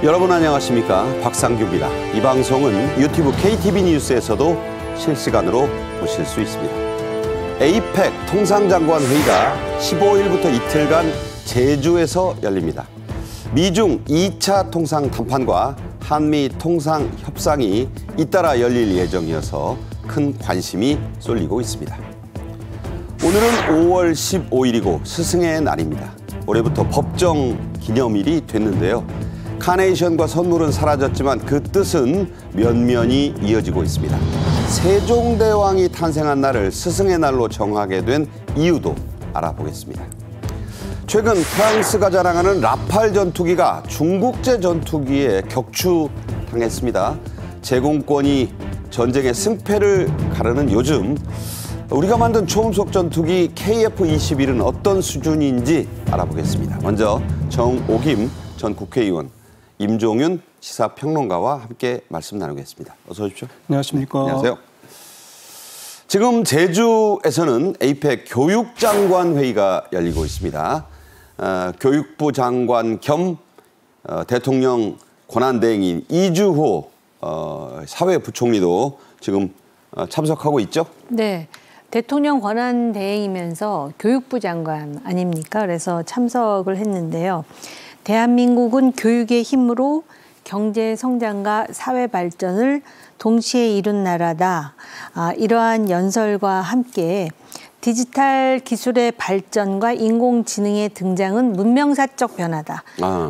여러분 안녕하십니까? 박상규입니다. 이 방송은 유튜브 KTV 뉴스에서도 실시간으로 보실 수 있습니다. 에이펙 통상장관 회의가 15일부터 이틀간 제주에서 열립니다. 미중 2차 통상 담판과 한미 통상 협상이 잇따라 열릴 예정이어서 큰 관심이 쏠리고 있습니다. 오늘은 5월 15일이고 스승의 날입니다. 올해부터 법정 기념일이 됐는데요. 카네이션과 선물은 사라졌지만 그 뜻은 면면이 이어지고 있습니다. 세종대왕이 탄생한 날을 스승의 날로 정하게 된 이유도 알아보겠습니다. 최근 프랑스가 자랑하는 라팔 전투기가 중국제 전투기에 격추당했습니다. 제공권이 전쟁의 승패를 가르는 요즘 우리가 만든 초음속 전투기 KF-21은 어떤 수준인지 알아보겠습니다. 먼저 정오김 전 국회의원, 임종윤 시사평론가와 함께 말씀 나누겠습니다. 어서 오십시오. 안녕하십니까. 안녕하세요. 지금 제주에서는 에이펙 교육장관 회의가 열리고 있습니다. 교육부 장관 겸 대통령 권한대행인 이주호 사회부총리도 지금 참석하고 있죠? 네. 대통령 권한대행이면서 교육부 장관 아닙니까? 그래서 참석을 했는데요. 대한민국은 교육의 힘으로 경제 성장과 사회 발전을 동시에 이룬 나라다. 이러한 연설과 함께 디지털 기술의 발전과 인공지능의 등장은 문명사적 변화다.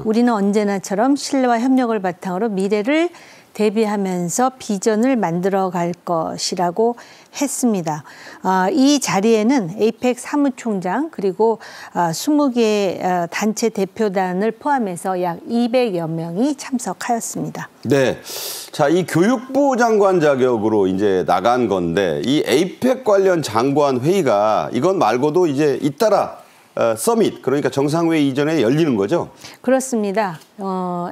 우리는 언제나처럼 신뢰와 협력을 바탕으로 미래를 대비하면서 비전을 만들어갈 것이라고 했습니다. 이 자리에는 에이펙 사무총장 그리고 20개 단체 대표단을 포함해서 약 200여 명이 참석하였습니다. 네, 자, 이 교육부 장관 자격으로 이제 나간 건데 이 에이펙 관련 장관 회의가 이건 말고도 이제 잇따라 서밋, 그러니까 정상회의 이전에 열리는 거죠? 그렇습니다.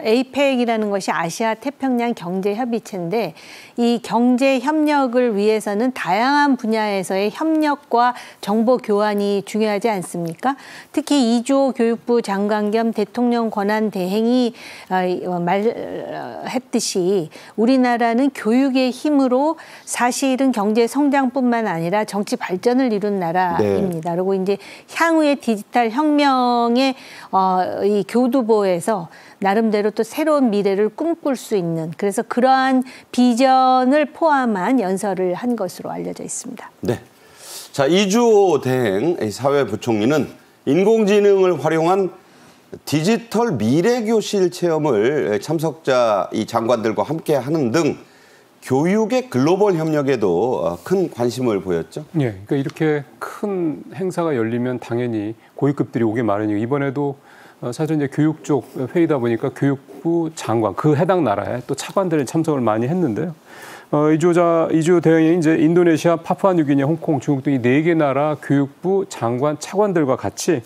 에이펙이라는 것이 아시아 태평양 경제협의체인데 이 경제 협력을 위해서는 다양한 분야에서의 협력과 정보 교환이 중요하지 않습니까? 특히 이주호 교육부 장관 겸 대통령 권한 대행이 말했듯이 우리나라는 교육의 힘으로 사실은 경제 성장뿐만 아니라 정치 발전을 이룬 나라입니다. 네. 그리고 이제 향후의 디지털 혁명의 이 교두보에서 나름대로 또 새로운 미래를 꿈꿀 수 있는, 그래서 그러한 비전을 포함한 연설을 한 것으로 알려져 있습니다. 네. 자, 이주호 대행 사회부총리는 인공지능을 활용한 디지털 미래교실 체험을 참석자 이 장관들과 함께 하는 등 교육의 글로벌 협력에도 큰 관심을 보였죠. 예, 그러니까 이렇게 큰 행사가 열리면 당연히 고위급들이 오게 마련이고, 이번에도 사실 이제 교육 쪽 회의다 보니까 교육부 장관, 그 해당 나라에 또 차관들이 참석을 많이 했는데요. 이주호 대행이 이제 인도네시아, 파푸아뉴기니, 홍콩, 중국 등 이 4개 나라 교육부 장관, 차관들과 같이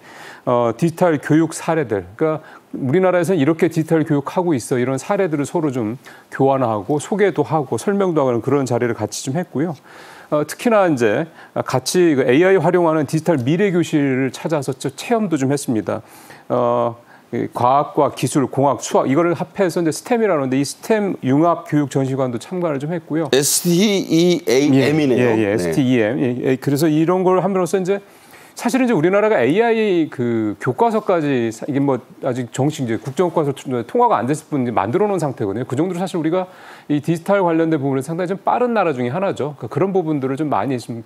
디지털 교육 사례들, 그러니까 우리나라에서는 이렇게 디지털 교육하고 있어, 이런 사례들을 서로 좀 교환하고 소개도 하고 설명도 하는 그런 자리를 같이 좀 했고요. 특히나 이제 같이 AI 활용하는 디지털 미래교실을 찾아서 체험도 좀 했습니다. 과학과 기술, 공학, 수학 이거를 합해서 이제 스템이라는데 이 스템 융합 교육 전시관도 참관을 좀 했고요. STEAM이네요. 예, STEAM. 예, 그래서 이런 걸 함으로써 이제 사실은 이제 우리나라가 AI 그 교과서까지 이게 뭐 아직 정식 이제 국정교과서 통과가 안 됐을 뿐 만들어 놓은 상태거든요. 그 정도로 사실 우리가 이 디지털 관련된 부분은 상당히 좀 빠른 나라 중에 하나죠. 그러니까 그런 부분들을 좀 많이 좀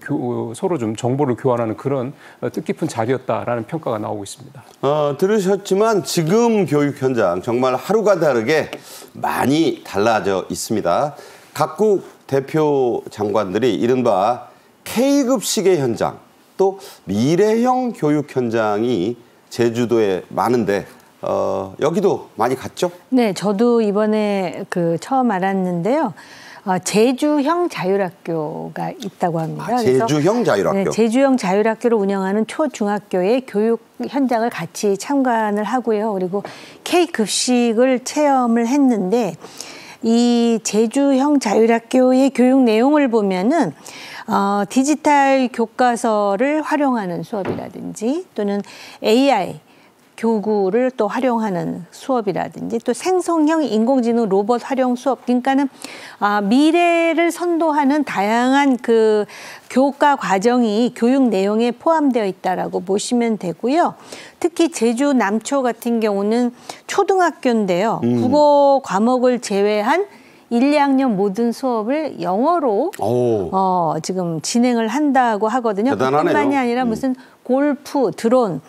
서로 좀 정보를 교환하는 그런 뜻깊은 자리였다라는 평가가 나오고 있습니다. 들으셨지만 지금 교육 현장 정말 하루가 다르게 많이 달라져 있습니다. 각국 대표 장관들이 이른바 K급식의 현장, 또 미래형 교육 현장이 제주도에 많은데 여기도 많이 갔죠? 네, 저도 이번에 처음 알았는데요. 제주형 자율학교가 있다고 합니다. 제주형 자율학교. 네, 제주형 자율학교를 운영하는 초중학교의 교육 현장을 같이 참관을 하고요. 그리고 K급식을 체험을 했는데 이 제주형 자율학교의 교육 내용을 보면은 디지털 교과서를 활용하는 수업이라든지 또는 AI 교구를 또 활용하는 수업이라든지 또 생성형 인공지능 로봇 활용 수업, 그러니까는 미래를 선도하는 다양한 그 교과 과정이 교육 내용에 포함되어 있다라고 보시면 되고요. 특히 제주 남초 같은 경우는 초등학교인데요. 국어 과목을 제외한 1, 2학년 모든 수업을 영어로 지금 진행을 한다고 하거든요. 대단하네요. 뿐만이 아니라 무슨 골프, 드론,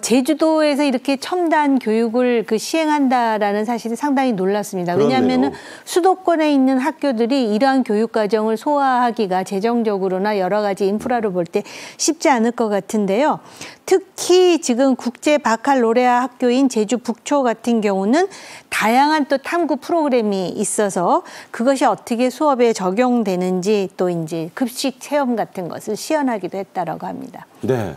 제주도에서 이렇게 첨단 교육을 시행한다라는 사실이 상당히 놀랐습니다. 왜냐하면 수도권에 있는 학교들이 이러한 교육 과정을 소화하기가 재정적으로나 여러 가지 인프라로 볼 때 쉽지 않을 것 같은데요. 특히 지금 국제 바칼로레아 학교인 제주 북초 같은 경우는 다양한 또 탐구 프로그램이 있어서 그것이 어떻게 수업에 적용되는지 또 이제 급식 체험 같은 것을 시연하기도 했다라고 합니다. 네.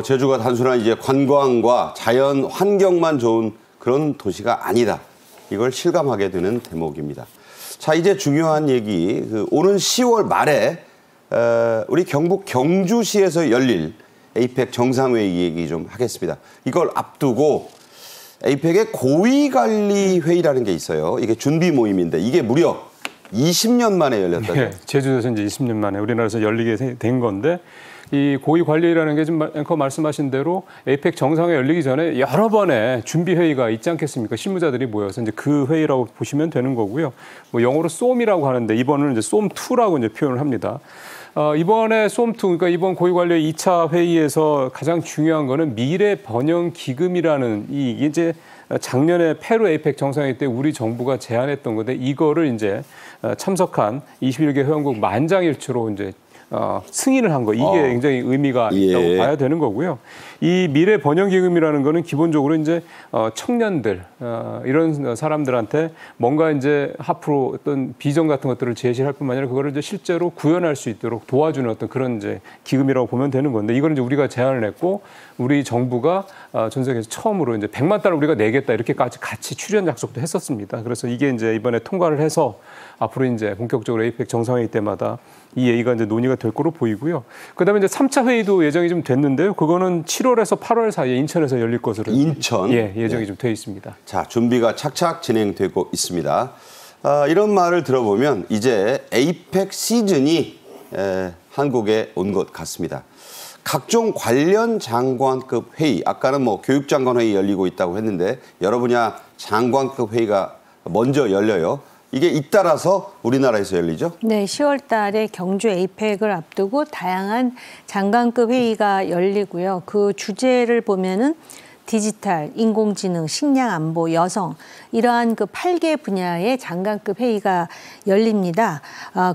제주가 단순한 이제 관광과 자연 환경만 좋은 그런 도시가 아니다. 이걸 실감하게 되는 대목입니다. 자, 이제 중요한 얘기. 오는 10월 말에 우리 경북 경주시에서 열릴 에이펙 정상회의 얘기 좀 하겠습니다. 이걸 앞두고 에이펙의 고위관리회의라는 게 있어요. 이게 준비 모임인데 이게 무려 20년 만에 열렸다죠. 네, 제주도에서 이제 20년 만에 우리나라에서 열리게 된 건데 이 고위관리라는 게 지금 앵커 말씀하신 대로 에이펙 정상회 열리기 전에 여러 번의 준비 회의가 있지 않겠습니까? 실무자들이 모여서 이제 그 회의라고 보시면 되는 거고요. 뭐 영어로 쏨이라고 하는데 이번은 이제 쏨2라고 이제 표현을 합니다. 이번에 쏨2, 그러니까 이번 고위관리 2차 회의에서 가장 중요한 거는 미래 번영 기금이라는 이게 이제 작년에 페루 에이펙 정상회의 때 우리 정부가 제안했던 건데 이거를 이제 참석한 21개 회원국 만장일치로 이제 승인을 한 거, 이게 굉장히 의미가 있다고 봐야 되는 거고요. 이 미래 번영기금이라는 거는 기본적으로 이제 청년들 이런 사람들한테 뭔가 이제 앞으로 어떤 비전 같은 것들을 제시할 뿐만 아니라 그거를 이제 실제로 구현할 수 있도록 도와주는 어떤 그런 이제 기금이라고 보면 되는 건데 이거는 이제 우리가 제안을 했고 우리 정부가 전 세계에서 처음으로 이제 100만 달러 우리가 내겠다 이렇게까지 같이 출연 약속도 했었습니다. 그래서 이게 이제 이번에 통과를 해서 앞으로 이제 본격적으로 에이펙 정상회의 때마다 이 얘기가 이제 논의가 될 거로 보이고요. 그다음에 이제 3차 회의도 예정이 좀 됐는데요. 그거는 7월에서 8월 사이에 인천에서 열릴 것으로 인천 예정이 좀 돼 있습니다. 자, 준비가 착착 진행되고 있습니다. 이런 말을 들어보면 이제 에이펙 시즌이 한국에 온 것 같습니다. 각종 관련 장관급 회의, 아까는 뭐 교육장관 회의 열리고 있다고 했는데 여러 분야 장관급 회의가 먼저 열려요. 이게 잇따라서 우리나라에서 열리죠? 네, 10월 달에 경주 에이펙을 앞두고 다양한 장관급 회의가 열리고요. 그 주제를 보면은 디지털, 인공지능, 식량 안보, 여성 이러한 그 8개 분야의 장관급 회의가 열립니다.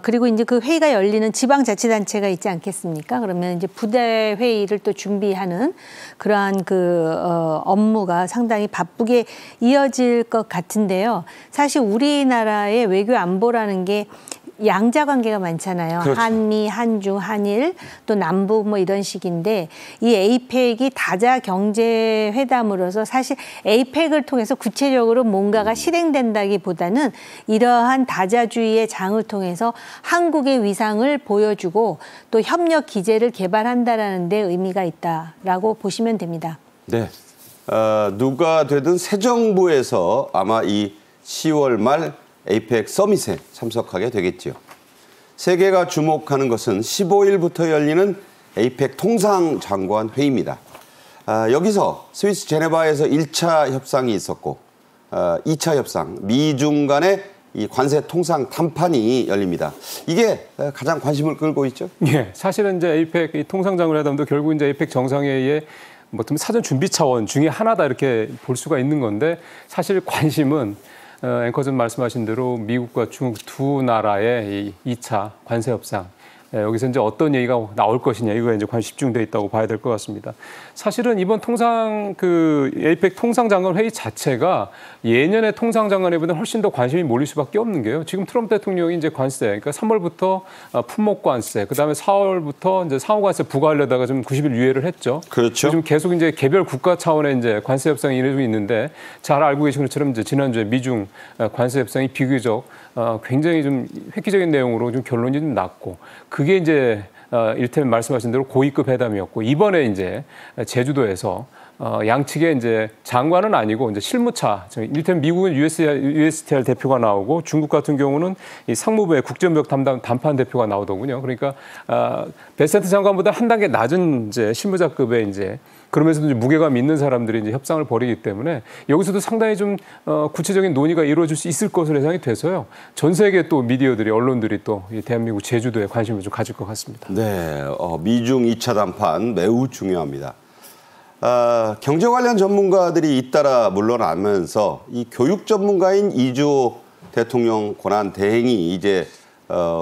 그리고 이제 그 회의가 열리는 지방자치단체가 있지 않겠습니까? 그러면 이제 부대 회의를 또 준비하는 그러한 그 업무가 상당히 바쁘게 이어질 것 같은데요. 사실 우리나라의 외교 안보라는 게 양자 관계가 많잖아요. 그렇죠. 한미, 한중, 한일, 또 남북 뭐 이런 식인데 이 에이펙이 다자 경제 회담으로서 사실 에이펙을 통해서 구체적으로 뭔가가 실행된다기보다는 이러한 다자주의의 장을 통해서 한국의 위상을 보여주고 또 협력 기제를 개발한다라는 데 의미가 있다라고 보시면 됩니다. 네. 누가 되든 새 정부에서 아마 이 10월 말 에이펙 서밋에 참석하게 되겠지요. 세계가 주목하는 것은 15일부터 열리는 에이펙 통상장관 회의입니다. 여기서 스위스 제네바에서 1차 협상이 있었고 2차 협상, 미중 간의 이 관세 통상 담판이 열립니다. 이게 가장 관심을 끌고 있죠? 예, 사실은 이제 에이펙 통상장관회담도 결국 이제 에이펙 정상회의의 뭐 사전 준비 차원 중에 하나다 이렇게 볼 수가 있는 건데 사실 관심은 앵커님 말씀하신 대로 미국과 중국 두 나라의 이 2차 관세 협상 여기서 이제 어떤 얘기가 나올 것이냐 이거에 이제 관심 집중돼 있다고 봐야 될 것 같습니다. 사실은 이번 에이펙 통상장관 회의 자체가 예년의 통상장관회보다 훨씬 더 관심이 몰릴 수밖에 없는 게요. 지금 트럼프 대통령이 이제 관세, 그러니까 3월부터 품목 관세, 그다음에 4월부터 이제 상호 관세 부과하려다가 좀 90일 유예를 했죠. 그렇죠. 지금 계속 이제 개별 국가 차원의 이제 관세 협상이 이루어지고 있는데 잘 알고 계신 것처럼 이제 지난주에 미중 관세 협상이 비교적 굉장히 좀 획기적인 내용으로 좀 결론이 좀 났고 그게 이제 이를테면 말씀하신 대로 고위급 회담이었고 이번에 이제 제주도에서 양측의 이제 장관은 아니고 이제 실무차, 이를테면 미국은 USTR 대표가 나오고 중국 같은 경우는 이 상무부의 국제무역 담판 대표가 나오더군요. 그러니까 베센트 장관보다 한 단계 낮은 이제 실무자급의 이제 그러면서도 이제 무게감 있는 사람들이 이제 협상을 벌이기 때문에 여기서도 상당히 좀 구체적인 논의가 이루어질 수 있을 것으로 예상이 돼서요. 전 세계 또 미디어들이 언론들이 또 이 대한민국 제주도에 관심을 좀 가질 것 같습니다. 네, 미중 2차 담판 매우 중요합니다. 경제 관련 전문가들이 잇따라 물러나면서 이 교육 전문가인 이주호 대통령 권한 대행이 이제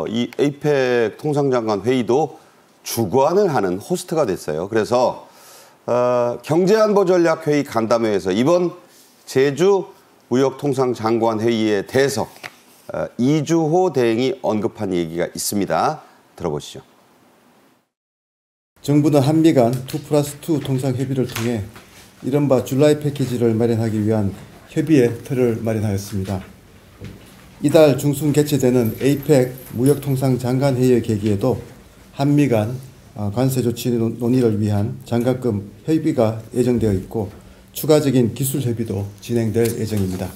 이 에이펙 통상장관 회의도 주관을 하는 호스트가 됐어요. 그래서 경제안보전략회의 간담회에서 이번 제주 무역통상장관 회의에 대해서 이주호 대행이 언급한 얘기가 있습니다. 들어보시죠. 정부는 한미 간 2+2 통상협의를 통해 이른바 줄라이 패키지를 마련하기 위한 협의의 틀을 마련하였습니다. 이달 중순 개최되는 에이펙 무역통상장관회의의 계기에도 한미 간 관세 조치 논의를 위한 장관급 협의가 예정되어 있고 추가적인 기술 협의도 진행될 예정입니다.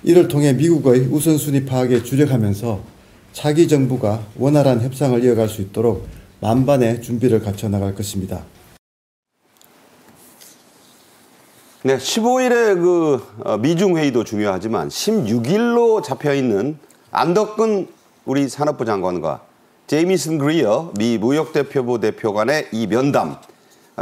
이를 통해 미국의 우선순위 파악에 주력하면서 차기 정부가 원활한 협상을 이어갈 수 있도록 만반의 준비를 갖춰 나갈 것입니다. 네, 15일에 그 미중 회의도 중요하지만 16일로 잡혀 있는 안덕근 우리 산업부 장관과 제이미슨 그리어 미 무역대표부 대표 간의 이 면담,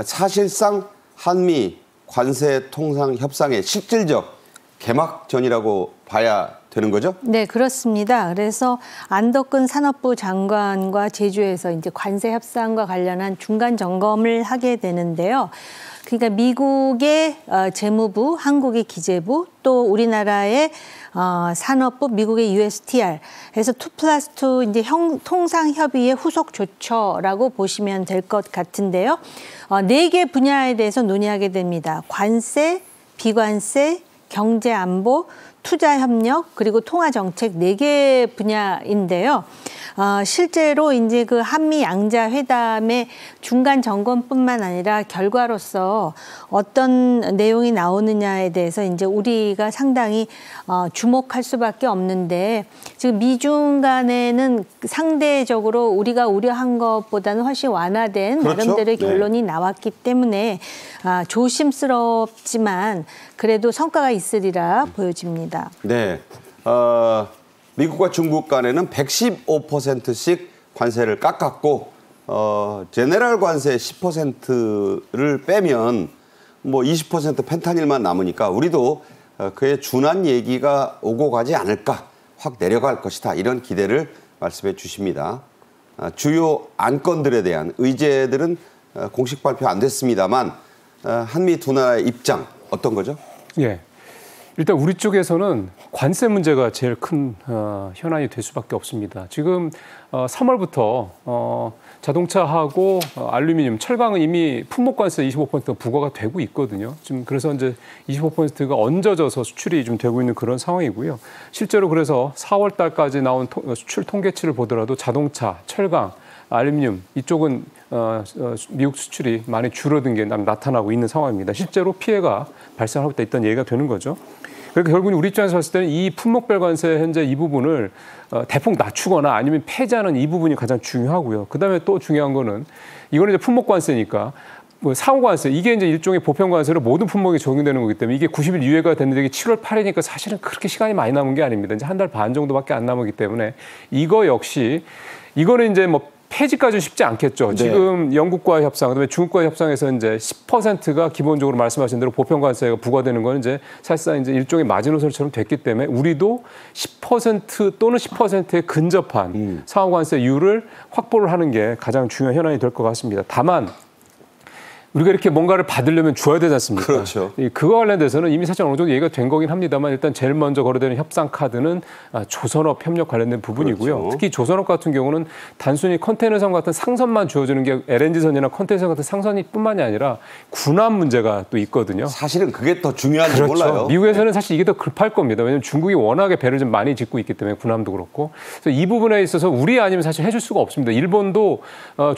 사실상 한미 관세 통상 협상의 실질적 개막전이라고 봐야 되는 거죠? 네, 그렇습니다. 그래서 안덕근 산업부 장관과 제주에서 이제 관세 협상과 관련한 중간 점검을 하게 되는데요. 그러니까 미국의 재무부, 한국의 기재부, 또 우리나라의 산업부, 미국의 USTR 해서 2+2 이제 통상 협의의 후속 조처라고 보시면 될 것 같은데요. 4개 분야에 대해서 논의하게 됩니다. 관세, 비관세, 경제 안보, 투자 협력, 그리고 통화 정책 4개 분야인데요. 실제로 이제 그 한미 양자 회담의 중간 점검뿐만 아니라 결과로서 어떤 내용이 나오느냐에 대해서 이제 우리가 상당히 주목할 수밖에 없는데 지금 미중 간에는 상대적으로 우리가 우려한 것보다는 훨씬 완화된 그렇죠? 나름대로의 결론이 나왔기 때문에 조심스럽지만 그래도 성과가 있으리라 보여집니다. 네. 미국과 중국 간에는 115%씩 관세를 깎았고 제네럴 관세 10%를 빼면 뭐 20% 펜타닐만 남으니까 우리도 그에 준한 얘기가 오고 가지 않을까, 확 내려갈 것이다, 이런 기대를 말씀해 주십니다. 주요 안건들에 대한 의제들은 공식 발표 안 됐습니다만 한미 두 나라의 입장 어떤 거죠? 예. 일단 우리 쪽에서는 관세 문제가 제일 큰 현안이 될 수밖에 없습니다. 지금 3월부터 자동차하고 알루미늄, 철강은 이미 품목 관세 25% 부과가 되고 있거든요. 지금 그래서 이제 25%가 얹어져서 수출이 좀 되고 있는 그런 상황이고요. 실제로 그래서 4월 달까지 나온 수출 통계치를 보더라도 자동차, 철강, 알루미늄 이쪽은 미국 수출이 많이 줄어든 게 나타나고 있는 상황입니다. 실제로 피해가 발생하고 있다는 얘기가 되는 거죠. 그러니까 결국은 우리 입장에서 봤을 때는 이 품목별 관세 현재 이 부분을 대폭 낮추거나 아니면 폐지하는 이 부분이 가장 중요하고요. 그다음에 또 중요한 거는 이거는 이제 품목 관세니까 뭐 상호 관세 이게 이제 일종의 보편 관세로 모든 품목이 적용되는 거기 때문에 이게 90일 유예가 됐는데 이게 7월 8일이니까 사실은 그렇게 시간이 많이 남은 게 아닙니다. 이제 한 달 반 정도밖에 안 남았기 때문에 이거 역시 이거는 이제 뭐 폐지까지 쉽지 않겠죠. 네. 지금 영국과의 협상, 그다음에 중국과의 협상에서 이제 10%가 기본적으로 말씀하신 대로 보편관세가 부과되는 건 이제 사실상 이제 일종의 마지노선처럼 됐기 때문에 우리도 10% 또는 10%에 근접한 상호관세율을 확보를 하는 게 가장 중요한 현안이 될 것 같습니다. 다만 우리가 이렇게 뭔가를 받으려면 줘야 되지 않습니까? 그렇죠. 그와 관련돼서는 이미 사실 어느 정도 얘기가 된 거긴 합니다만 일단 제일 먼저 거래되는 협상 카드는 조선업 협력 관련된 부분이고요. 그렇죠. 특히 조선업 같은 경우는 단순히 컨테이너선 같은 상선만 주어주는 게 LNG선이나 컨테이너선 같은 상선이 뿐만이 아니라 군함 문제가 또 있거든요. 사실은 그게 더 중요한지 그렇죠. 몰라요. 미국에서는 사실 이게 더 급할 겁니다. 왜냐하면 중국이 워낙에 배를 좀 많이 짓고 있기 때문에 군함도 그렇고. 그래서 이 부분에 있어서 우리 아니면 사실 해줄 수가 없습니다. 일본도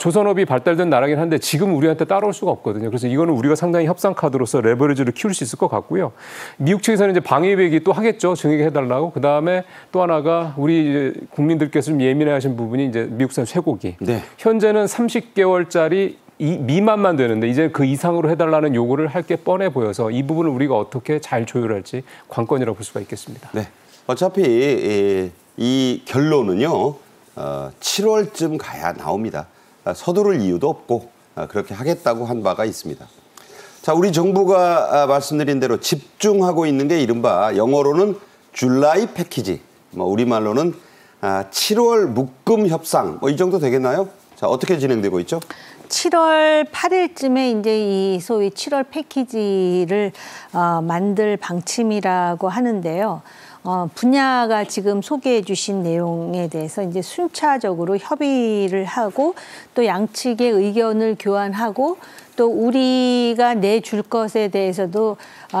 조선업이 발달된 나라긴 한데 지금 우리한테 따라올 수가 없거든요. 그래서 이거는 우리가 상당히 협상 카드로서 레버리지를 키울 수 있을 것 같고요. 미국 측에서는 이제 방위백이 또 하겠죠. 증액해달라고. 그 다음에 또 하나가 우리 이제 국민들께서 좀 예민해하신 부분이 이제 미국산 쇠고기. 네. 현재는 30개월짜리 미만만 되는데 이제 그 이상으로 해달라는 요구를 할 게 뻔해 보여서 이 부분을 우리가 어떻게 잘 조율할지 관건이라고 볼 수가 있겠습니다. 네. 어차피 이 결론은요. 7월쯤 가야 나옵니다. 서두를 이유도 없고 그렇게 하겠다고 한 바가 있습니다. 자, 우리 정부가 말씀드린 대로 집중하고 있는 게 이른바 영어로는 줄라이 패키지, 우리말로는 7월 묶음 협상, 이 정도 되겠나요? 자, 어떻게 진행되고 있죠? 7월 8일쯤에 이제 이 소위 7월 패키지를 만들 방침이라고 하는데요. 분야가 지금 소개해 주신 내용에 대해서 이제 순차적으로 협의를 하고 또 양측의 의견을 교환하고 또 우리가 내줄 것에 대해서도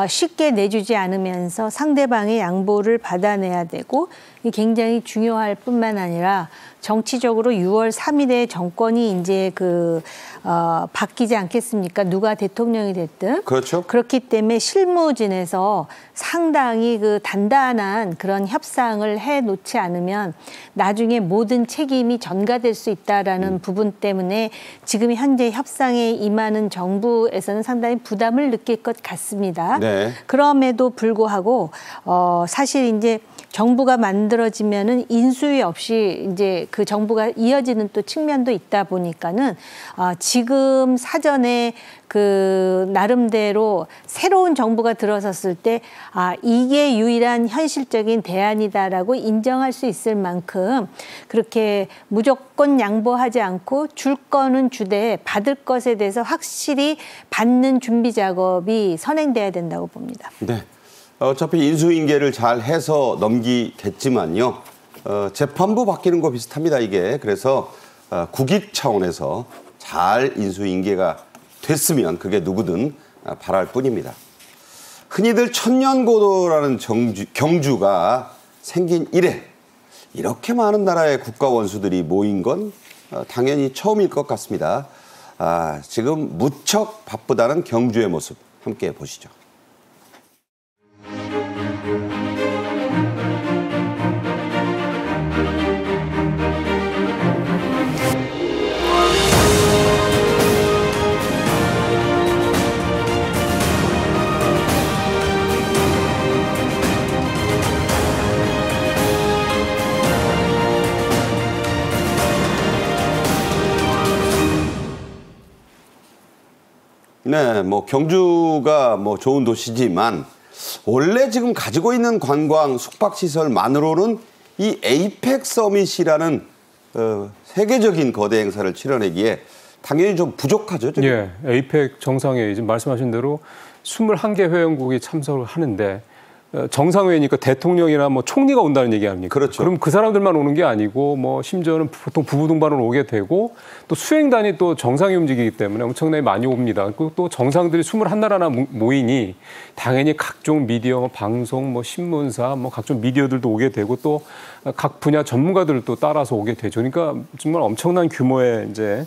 쉽게 내주지 않으면서 상대방의 양보를 받아내야 되고 굉장히 중요할 뿐만 아니라 정치적으로 6월 3일에 정권이 이제 바뀌지 않겠습니까? 누가 대통령이 됐든. 그렇죠. 그렇기 때문에 실무진에서 상당히 단단한 그런 협상을 해 놓지 않으면 나중에 모든 책임이 전가될 수 있다라는 부분 때문에 지금 현재 협상에 임하는 정부에서는 상당히 부담을 느낄 것 같습니다. 네. 그럼에도 불구하고 사실 이제 정부가 만들어지면은 인수위 없이 이제 그 정부가 이어지는 또 측면도 있다 보니까는 지금 사전에 나름대로 새로운 정부가 들어섰을 때 이게 유일한 현실적인 대안이다라고 인정할 수 있을 만큼 그렇게 무조건 양보하지 않고 줄 거는 주되 받을 것에 대해서 확실히 받는 준비 작업이 선행돼야 된다고 봅니다. 네. 어차피 인수인계를 잘 해서 넘기겠지만요. 재판부 바뀌는 거 비슷합니다, 이게. 그래서 국익 차원에서 잘 인수인계가 됐으면 그게 누구든 바랄 뿐입니다. 흔히들 천년고도라는 경주가 생긴 이래 이렇게 많은 나라의 국가 원수들이 모인 건 당연히 처음일 것 같습니다. 지금 무척 바쁘다는 경주의 모습 함께 보시죠. 네, 경주가 좋은 도시지만 원래 지금 가지고 있는 관광 숙박시설만으로는 이 에이펙 서밋이라는 세계적인 거대 행사를 치러내기에 당연히 좀 부족하죠. 지금? 예, 에이펙 정상회의 지금 말씀하신 대로 21개 회원국이 참석을 하는데 정상회의니까 대통령이나 총리가 온다는 얘기 아닙니까? 그렇죠. 그럼 그 사람들만 오는 게 아니고 심지어는 보통 부부 동반으로 오게 되고 또 수행단이 또 정상이 움직이기 때문에 엄청나게 많이 옵니다. 그리고 또 정상들이 21나라 모이니 당연히 각종 미디어, 방송, 신문사, 각종 미디어들도 오게 되고 또 각 분야 전문가들도 따라서 오게 되죠. 그러니까 정말 엄청난 규모의 이제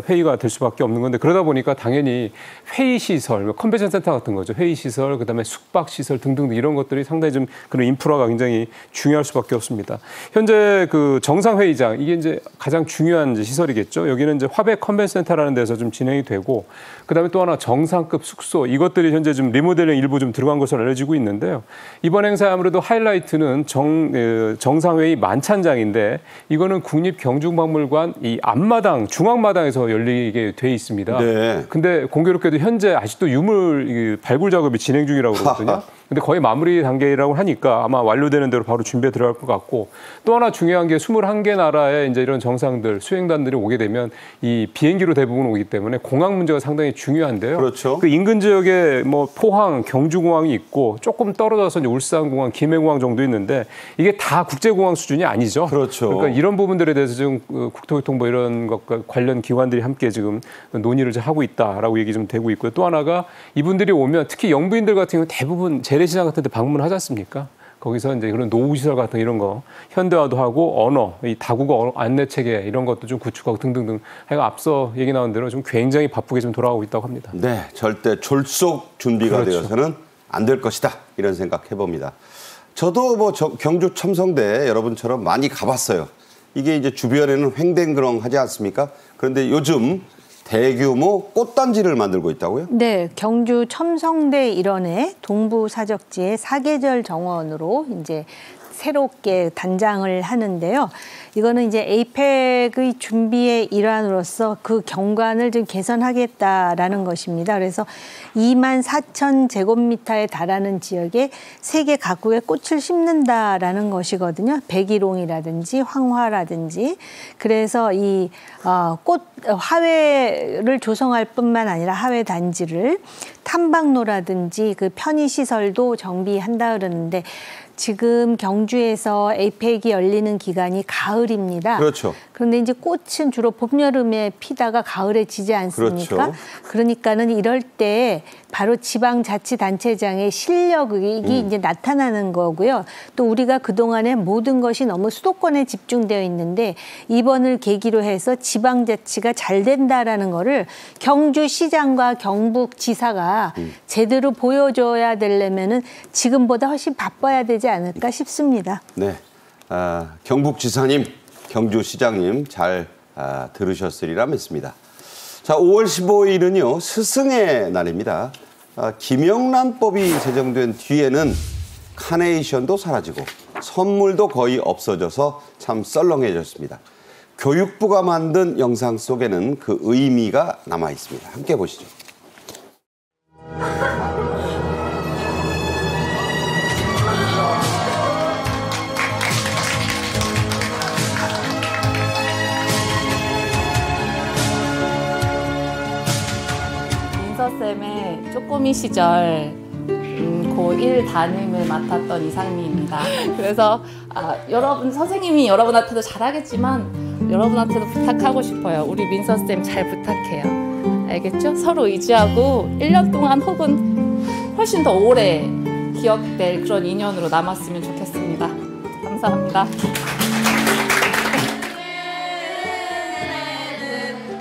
회의가 될 수밖에 없는 건데 그러다 보니까 당연히 회의 시설, 컨벤션 센터 같은 거죠. 회의 시설, 그다음에 숙박 시설 등등 이런 것 것들이 상당히 좀 그런 인프라가 굉장히 중요할 수밖에 없습니다. 현재 그 정상회의장 이게 이제 가장 중요한 이제 시설이겠죠. 여기는 이제 화백 컨벤센터라는 데서 좀 진행이 되고 그다음에 또 하나 정상급 숙소 이것들이 현재 좀 리모델링 일부 좀 들어간 것으로 알려지고 있는데요. 이번 행사 아무래도 하이라이트는 정상회의 만찬장인데 이거는 국립경중박물관 이 앞마당 중앙마당에서 열리게 돼 있습니다. 네. 근데 공교롭게도 현재 아직도 유물 발굴 작업이 진행 중이라고 그러거든요. 근데 거의 마무리 단계라고 하니까 아마 완료되는 대로 바로 준비에 들어갈 것 같고 또 하나 중요한 게 21개 나라의 이제 이런 정상들 수행단들이 오게 되면 이 비행기로 대부분 오기 때문에 공항 문제가 상당히 중요한데요. 그렇죠. 그 인근 지역에 뭐 포항, 경주공항이 있고 조금 떨어져서 이제 울산공항, 김해공항 정도 있는데 이게 다 국제공항 수준이 아니죠. 그렇죠. 그러니까 이런 부분들에 대해서 지금 국토교통부 이런 것과 관련 기관들이 함께 지금 논의를 하고 있다라고 얘기 좀 되고 있고요. 또 하나가 이분들이 오면 특히 영부인들 같은 경우 대부분 재래시장 같은 데 방문하지 않습니까? 거기서 이제 그런 노후시설 같은 이런 거 현대화도 하고 언어, 이 다국어 안내 체계 이런 것도 좀 구축하고 등등등. 하여간 앞서 얘기 나온 대로 좀 굉장히 바쁘게 좀 돌아가고 있다고 합니다. 네, 절대 졸속 준비가 그렇죠. 되어서는 안 될 것이다 이런 생각 해봅니다. 저도 뭐 경주 첨성대 여러분처럼 많이 가봤어요. 이게 이제 주변에는 횡댕그렁하지 않습니까? 그런데 요즘 대규모 꽃단지를 만들고 있다고요? 네, 경주 첨성대 일원의 동부사적지의 사계절 정원으로 이제 새롭게 단장을 하는데요. 이거는 이제 에이펙의 준비의 일환으로서 그 경관을 좀 개선하겠다라는 것입니다. 그래서 24,000제곱미터에 달하는 지역에 세계 각국의 꽃을 심는다라는 것이거든요. 백일홍이라든지 황화라든지. 그래서 이 꽃 화훼를 조성할 뿐만 아니라 화훼 단지를 탐방로라든지 그 편의시설도 정비한다 그러는데 지금 경주에서 에이펙이 열리는 기간이 가을입니다. 그렇죠. 그런데 이제 꽃은 주로 봄, 여름에 피다가 가을에 지지 않습니까? 그렇죠. 그러니까는 이럴 때 바로 지방자치단체장의 실력이 이제 나타나는 거고요. 또 우리가 그동안에 모든 것이 너무 수도권에 집중되어 있는데 이번을 계기로 해서 지방자치가 잘 된다라는 거를 경주시장과 경북지사가 제대로 보여줘야 되려면은 지금보다 훨씬 바빠야 되지 않을까 싶습니다. 네, 경북지사님, 경주시장님 잘 들으셨으리라 믿습니다. 자, 5월 15일은요 스승의 날입니다. 김영란법이 제정된 뒤에는 카네이션도 사라지고 선물도 거의 없어져서 참 썰렁해졌습니다. 교육부가 만든 영상 속에는 그 의미가 남아 있습니다. 함께 보시죠. 민서쌤의 쪼꼬미 시절 고1 담임을 맡았던 이상미입니다. 그래서 여러분 선생님이 여러분한테도 잘하겠지만 여러분한테도 부탁하고 싶어요. 우리 민서쌤 잘 부탁해요. 알겠죠? 서로 의지하고 1년 동안 혹은 훨씬 더 오래 기억될 그런 인연으로 남았으면 좋겠습니다. 감사합니다.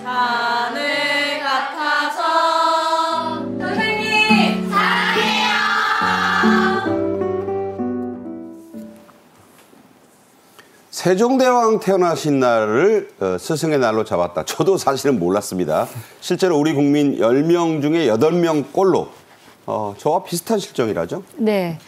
하늘 같아서 선생님 사랑해요. 세종대왕 태어나신 날을 스승의 날로 잡았다. 저도 사실은 몰랐습니다. 실제로 우리 국민 10명 중에 8명 꼴로 저와 비슷한 실정이라죠? 네.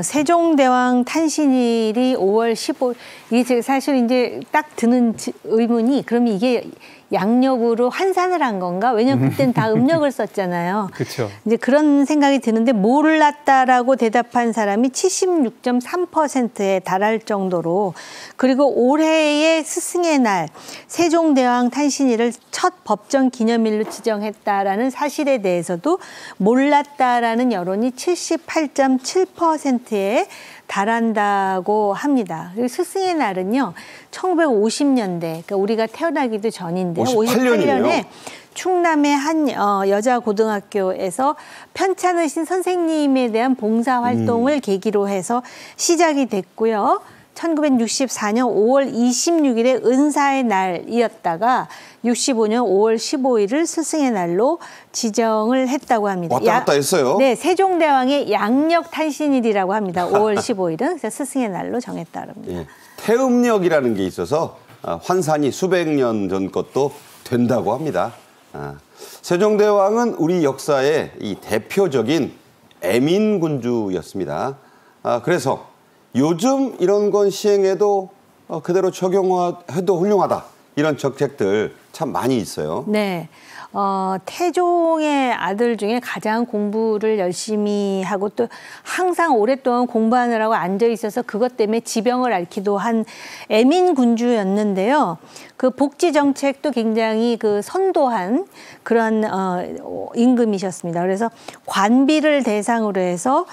세종대왕 탄신일이 5월 15일. 이게 사실 이제 딱 드는 의문이 그러면 이게 양력으로 환산을 한 건가? 왜냐면 그때는 다 음력을 썼잖아요. 그렇죠. 이제 그런 생각이 드는데 몰랐다라고 대답한 사람이 76.3%에 달할 정도로 그리고 올해의 스승의 날 세종대왕 탄신일을 첫 법정 기념일로 지정했다라는 사실에 대해서도 몰랐다라는 여론이 78.7%에 달한다고 합니다. 그리고 스승의 날은요, 1950년대, 그러니까 우리가 태어나기도 전인데요. 58년에 충남의 한 여자 고등학교에서 편찮으신 선생님에 대한 봉사 활동을 계기로 해서 시작이 됐고요. 1964년 5월 26일에 은사의 날이었다가 65년 5월 15일을 스승의 날로 지정을 했다고 합니다. 왔다 갔다 했어요. 네, 세종대왕의 양력 탄신일이라고 합니다. 5월 15일은 그래서 스승의 날로 정했다고 합니다. 예. 태음력이라는 게 있어서 환산이 수백 년 전 것도 된다고 합니다. 세종대왕은 우리 역사의 이 대표적인 애민군주였습니다. 그래서 요즘 이런 건 시행해도 그대로 적용해도 훌륭하다. 이런 정책들 참 많이 있어요. 네. 태종의 아들 중에 가장 공부를 열심히 하고 또 항상 오랫동안 공부하느라고 앉아 있어서 그것 때문에 지병을 앓기도 한 애민군주였는데요. 그 복지 정책도 굉장히 그 선도한 그런 임금이셨습니다. 그래서 관비를 대상으로 해서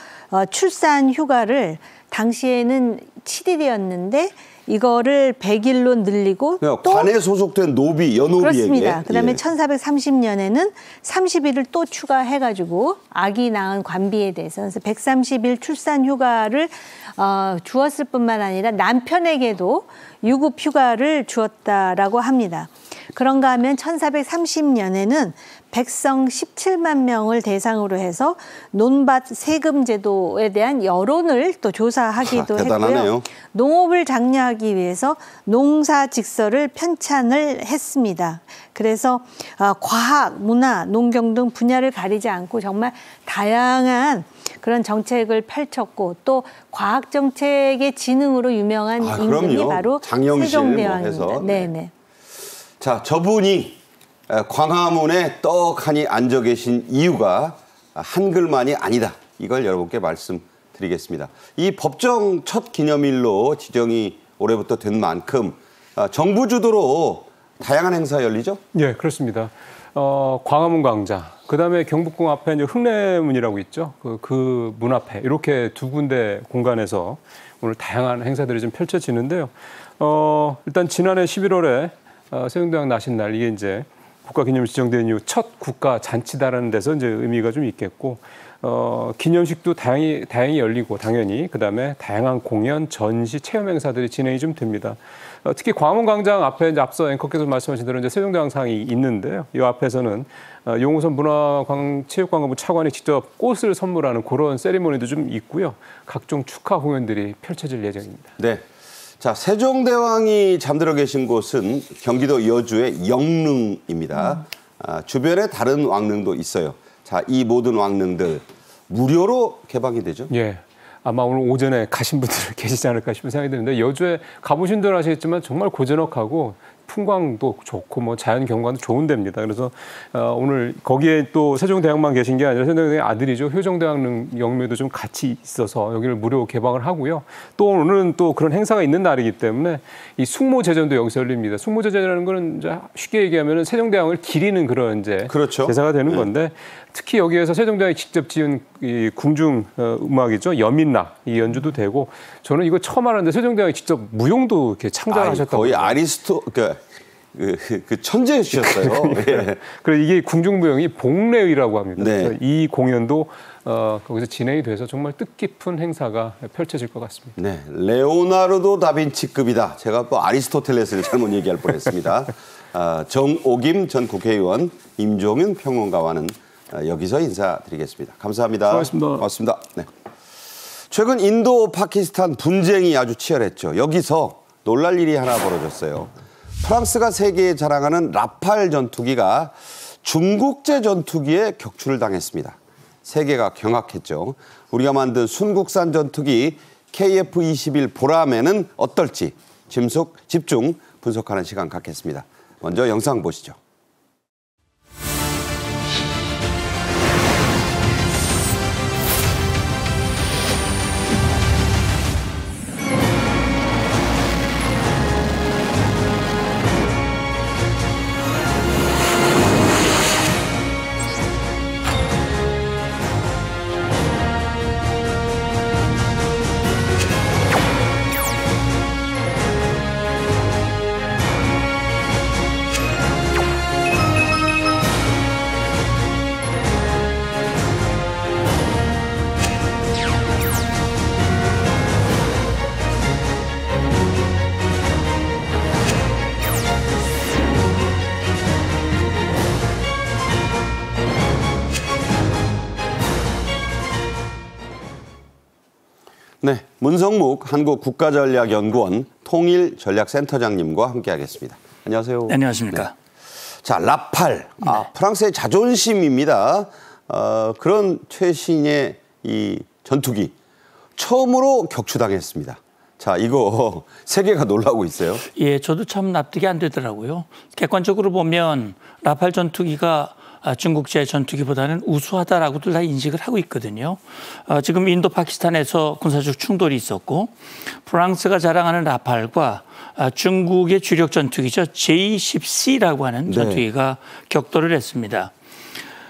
출산 휴가를 당시에는 7일이었는데 이거를 100일로 늘리고 또 관에 소속된 노비, 연노비에게. 그렇습니다. 그다음에 예. 1430년에는 30일을 또 추가해가지고 아기 낳은 관비에 대해서 그래서 130일 출산 휴가를 주었을 뿐만 아니라 남편에게도 유급 휴가를 주었다라고 합니다. 그런가 하면 1430년에는 백성 17만 명을 대상으로 해서 논밭 세금 제도에 대한 여론을 또 조사하기도 했고요. 농업을 장려하기 위해서 농사 직서를 편찬을 했습니다. 그래서 과학, 문화, 농경 등 분야를 가리지 않고 정말 다양한 그런 정책을 펼쳤고 또 과학 정책의 진흥으로 유명한 임금이 그럼요. 바로 세종대왕입니다. 뭐 네네. 자, 저분이 광화문에 떡하니 앉아 계신 이유가 한글만이 아니다. 이걸 여러분께 말씀드리겠습니다. 이 법정 첫 기념일로 지정이 올해부터 된 만큼 정부 주도로 다양한 행사 열리죠? 예, 그렇습니다. 광화문 광장, 그다음에 경복궁 앞에 이제 흥례문이라고 있죠. 그 문 앞에 이렇게 두 군데 공간에서 오늘 다양한 행사들이 좀 펼쳐지는데요. 일단 지난해 11월에 세종대왕 나신 날 이게 이제 국가기념일 지정된 이후 첫 국가 잔치다라는 데서 이제 의미가 좀 있겠고, 기념식도 다양히 열리고 당연히 그다음에 다양한 공연, 전시, 체험 행사들이 진행이 좀 됩니다. 특히 광화문 광장 앞에 이제 앞서 앵커께서 말씀하신 대로 이제 세종대왕상이 있는데요. 이 앞에서는 용호선 문화체육관광부 차관이 직접 꽃을 선물하는 그런 세리머니도 좀 있고요. 각종 축하 공연들이 펼쳐질 예정입니다. 네. 자, 세종대왕이 잠들어 계신 곳은 경기도 여주의 영릉입니다. 주변에 다른 왕릉도 있어요. 자, 이 모든 왕릉들 무료로 개방이 되죠? 예. 아마 오늘 오전에 가신 분들 계시지 않을까 싶은 생각이 드는데 여주에 가보신 분들은 아시겠지만 정말 고즈넉하고 풍광도 좋고 뭐 자연 경관도 좋은 데입니다. 그래서 오늘 거기에 또 세종대왕만 계신 게 아니라 세종대왕의 아들이죠. 효정대왕릉 영묘도 좀 같이 있어서 여기를 무료 개방을 하고요. 또 오늘은 또 그런 행사가 있는 날이기 때문에 이 숙모제전도 여기서 열립니다. 숙모제전이라는 거는 이제 쉽게 얘기하면은 세종대왕을 기리는 그런 이제 그렇죠. 제사가 되는 건데 특히 여기에서 세종대왕이 직접 지은 이 궁중 음악이죠. 여민락 이 연주도 되고 저는 이거 처음 알았는데 세종대왕이 직접 무용도 이렇게 창작하셨다고. 거의 아리스토 그 천재시셨어요. 예. 그래서 이게 궁중무용이 복례의라고 합니다. 네. 그래서 이 공연도 거기서 진행이 돼서 정말 뜻깊은 행사가 펼쳐질 것 같습니다. 네, 레오나르도 다빈치급이다. 제가 또 아리스토텔레스를 잘못 얘기할 뻔했습니다. 정오김 전 국회의원, 임종윤 평론가와는 여기서 인사드리겠습니다. 감사합니다. 고맙습니다. 네. 최근 인도 파키스탄 분쟁이 아주 치열했죠. 여기서 놀랄 일이 하나 벌어졌어요. 프랑스가 세계에 자랑하는 라팔 전투기가 중국제 전투기에 격추를 당했습니다. 세계가 경악했죠. 우리가 만든 순국산 전투기 KF-21 보람에는 어떨지 집중 분석하는 시간 갖겠습니다. 먼저 영상 보시죠. 네, 문성묵 한국국가전략연구원 통일전략센터장님과 함께하겠습니다. 안녕하세요. 네, 안녕하십니까. 네. 자, 라팔, 프랑스의 자존심입니다. 그런 최신의 이 전투기 처음으로 격추당했습니다. 자, 이거 세계가 놀라고 있어요. 예, 저도 참 납득이 안 되더라고요. 객관적으로 보면 라팔 전투기가 중국제 전투기보다는 우수하다라고들 다 인식을 하고 있거든요. 지금 인도 파키스탄에서 군사적 충돌이 있었고 프랑스가 자랑하는 라팔과 중국의 주력 전투기죠. J-10C라고 하는 전투기가 격돌을 했습니다.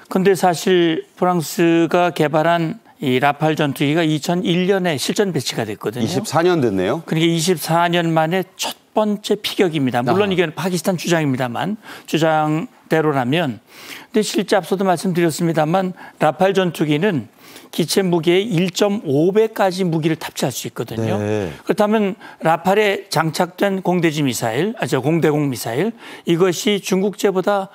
그런데 사실 프랑스가 개발한 이 라팔 전투기가 2001년에 실전 배치가 됐거든요. 24년 됐네요. 그러니까 24년 만에 첫 번째 피격입니다. 물론 이게 파키스탄 주장입니다만 주장대로라면. 근데 실제 앞서도 말씀드렸습니다만 라팔 전투기는 기체 무게의 1.5배까지 무기를 탑재할 수 있거든요. 네. 그렇다면 라팔에 장착된 공대지 미사일, 공대공 미사일 이것이 중국제보다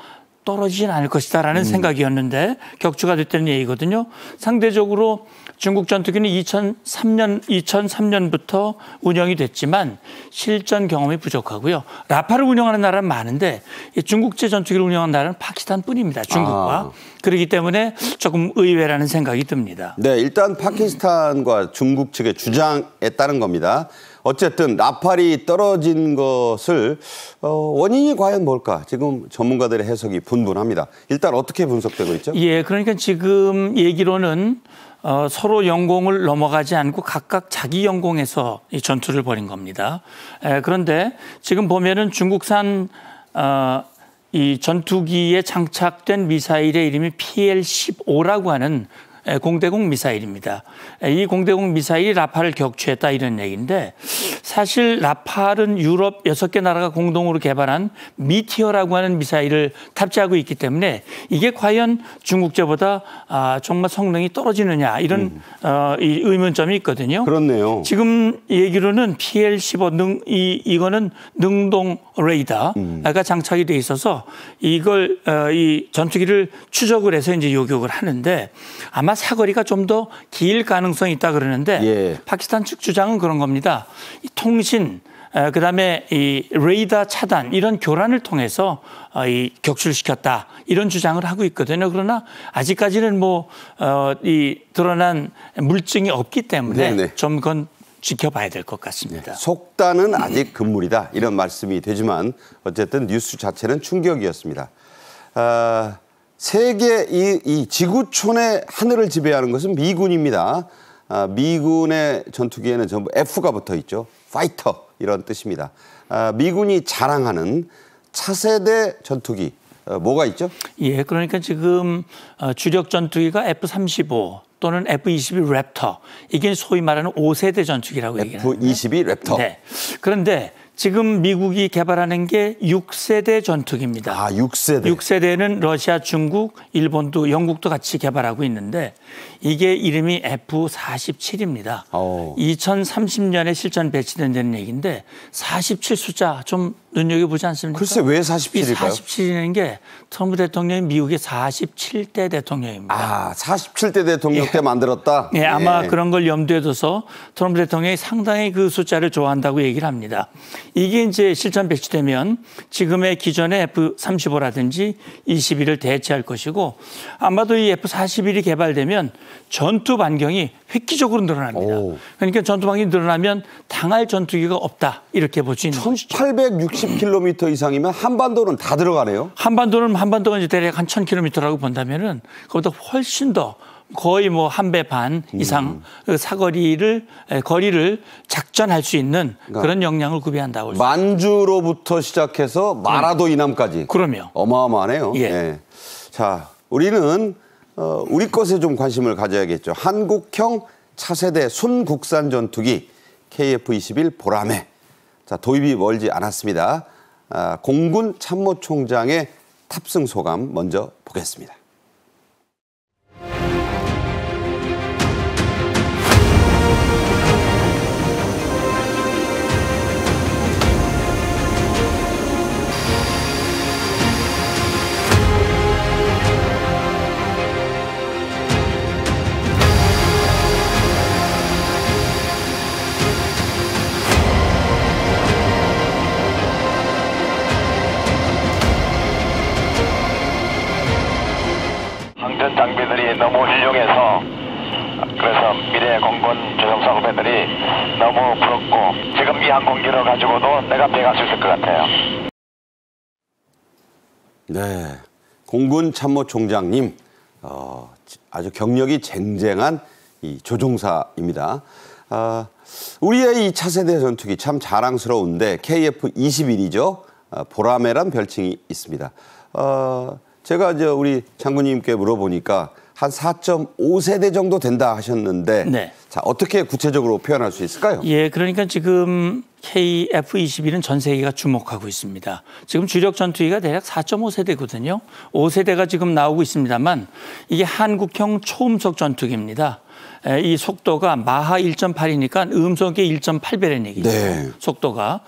떨어지진 않을 것이다라는 생각이었는데 격추가 됐다는 얘기거든요. 상대적으로 중국 전투기는 2003년부터 운영이 됐지만 실전 경험이 부족하고요. 라팔을 운영하는 나라는 많은데 중국제 전투기를 운영하는 나라는 파키스탄뿐입니다. 중국과. 그렇기 때문에 조금 의외라는 생각이 듭니다. 네, 일단 파키스탄과 중국 측의 주장에 따른 겁니다. 어쨌든 라팔이 떨어진 것을 원인이 과연 뭘까? 지금 전문가들의 해석이 분분합니다. 일단 어떻게 분석되고 있죠? 예, 그러니까 지금 얘기로는 서로 영공을 넘어가지 않고 각각 자기 영공에서 이 전투를 벌인 겁니다. 그런데 지금 보면은 중국산 이 전투기에 장착된 미사일의 이름이 PL-15라고 하는 공대공 미사일입니다. 이 공대공 미사일이 라팔을 격추했다 이런 얘기인데 사실 라팔은 유럽 6개 나라가 공동으로 개발한 미티어라고 하는 미사일을 탑재하고 있기 때문에 이게 과연 중국제보다 정말 성능이 떨어지느냐 이런 이 의문점이 있거든요. 그렇네요. 지금 얘기로는 PL-15 이거는 능동 레이더가 장착이 돼 있어서 이걸 이 전투기를 추적을 해서 이제 요격을 하는데 아마 사거리가 좀 더 길 가능성이 있다 그러는데 파키스탄 측 주장은 그런 겁니다. 이 통신 그다음에 이 레이더 차단 이런 교란을 통해서 이 격추를 시켰다 이런 주장을 하고 있거든요. 그러나 아직까지는 이 드러난 물증이 없기 때문에 좀 그건 지켜봐야 될 것 같습니다. 속단은 아직 금물이다 이런 말씀이 되지만 어쨌든 뉴스 자체는 충격이었습니다. 세계 이 지구촌의 하늘을 지배하는 것은 미군입니다. 미군의 전투기에는 전부 F가 붙어 있죠. 파이터 이런 뜻입니다. 미군이 자랑하는 차세대 전투기 뭐가 있죠? 예, 그러니까 지금 주력 전투기가 F-35 또는 F-22 랩터 이게 소위 말하는 5세대 전투기라고 얘기하는데 F-22 랩터. 네. 그런데 지금 미국이 개발하는 게 6세대 전투기입니다. 6세대. 6세대는 러시아, 중국, 일본도 영국도 같이 개발하고 있는데 이게 이름이 F-47입니다. 2030년에 실전 배치된다는 얘기인데 47 숫자 좀 눈여겨보지 않습니까? 글쎄 왜 47일까요? 47이라는 게 트럼프 대통령이 미국의 47대 대통령입니다. 47대 대통령 때 만들었다? 예, 아마 그런 걸 염두에 둬서 트럼프 대통령이 상당히 그 숫자를 좋아한다고 얘기를 합니다. 이게 이제 실전 배치되면 지금의 기존의 F-35라든지 21을 대체할 것이고 아마도 이 F-41이 개발되면 전투 반경이 획기적으로 늘어납니다. 그러니까 전투 반경이 늘어나면 당할 전투기가 없다 이렇게 볼 수 있는 것이죠. 1860km 이상이면 한반도는 다 들어가네요. 한반도가 이제 대략 한 1000km라고 본다면은 그보다 훨씬 더 거의 한 배 반 이상 거리를 작전할 수 있는 그런 역량을 구비한다고 볼 수 있습니다. 만주로부터 시작해서 마라도 이남까지. 그럼요. 어마어마하네요. 예. 네. 자, 우리는 우리 것에 좀 관심을 가져야겠죠. 한국형 차세대 순국산 전투기 KF-21 보라매. 자, 도입이 멀지 않았습니다. 공군 참모총장의 탑승 소감 먼저 보겠습니다. 방전 장비들이 너무 훌륭해서 그래서 미래 공군 조종사 후배들이 너무 부럽고 지금 이 항공기를 가지고도 내가 배갈 수 있을 것 같아요. 네, 공군 참모총장님 아주 경력이 쟁쟁한 이 조종사입니다. 우리의 이 차세대 전투기 참 자랑스러운데 KF-21이죠. 보라매란 별칭이 있습니다. 제가 우리 장군님께 물어보니까 한 4.5세대 정도 된다 하셨는데 네. 자, 어떻게 구체적으로 표현할 수 있을까요? 예, 그러니까 지금 KF-21은 전 세계가 주목하고 있습니다. 지금 주력 전투기가 대략 4.5세대거든요. 5세대가 지금 나오고 있습니다만 이게 한국형 초음속 전투기입니다. 이 속도가 마하 1.8이니까 음속의 1.8배라는 얘기죠. 네. 속도가.